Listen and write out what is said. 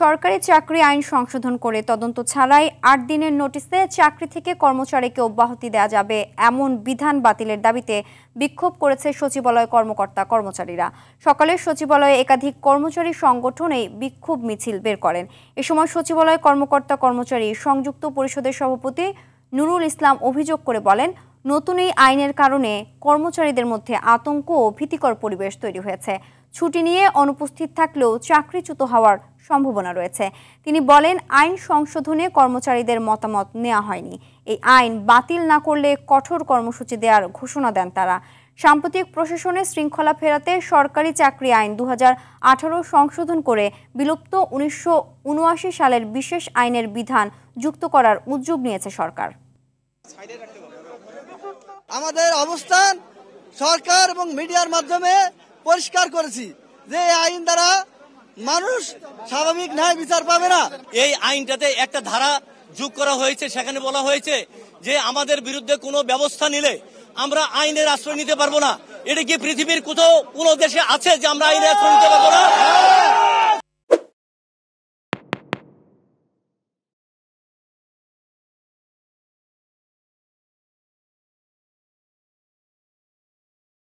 সরকারি চাকরি আইন সংশোধন করে তদন্ত ছাড়াই ৮ দিনের নোটিশে চাকরি থেকে কর্মচারীকে অব্যাহতি দেওয়া যাবে এমন বিধান বাতিলের দাবিতে বিক্ষোভ করেছে সচিবালয় কর্মকর্তা কর্মচারীরা। সকালে সচিবালয়ে একাধিক কর্মচারী সংগঠন এই বিক্ষোভ মিছিল বের করেন। এ সময় সচিবালয় কর্মকর্তা কর্মচারী সংযুক্ত পরিষদের সভাপতি নুরুল ইসলাম অভিযোগ করে বলেন, নতুন এই আইনের কারণে কর্মচারীদের মধ্যে আতঙ্ক ও ভীতিকর পরিবেশ তৈরি হয়েছে। ছুটি নিয়ে অনুপস্থিত থাকলেও চাকরিচ্যুত হওয়ার সম্ভাবনা রয়েছে। তিনি বলেন, আইন সংশোধনে কর্মচারীদের মতামত নেওয়া হয়নি। এই আইন বাতিল না করলে কঠোর কর্মসূচি দেওয়ার ঘোষণা দেন তারা। সাম্প্রতিক প্রশাসনে শৃঙ্খলা ফেরাতে সরকারি চাকরি আইন 2018 সংশোধন করে বিলুপ্ত 1979 সালের বিশেষ আইনের বিধান যুক্ত করার উদ্যোগ নিয়েছে সরকার। আমাদের অবস্থান সরকার এবং মিডিয়ার মাধ্যমে পরিষ্কার করেছি যে এই আইন দ্বারা মানুষ স্বাভাবিক ন্যায় বিচার পাবে না। এই আইনটাতে একটা ধারা যোগ করা হয়েছে, সেখানে বলা হয়েছে যে আমাদের বিরুদ্ধে কোনো ব্যবস্থা নিলে আমরা আইনের আশ্রয় নিতে পারবো না। এটা কি পৃথিবীর কোথাও কোনো দেশে আছে যে আমরা আইনের আশ্রয় নিতে পারবো না?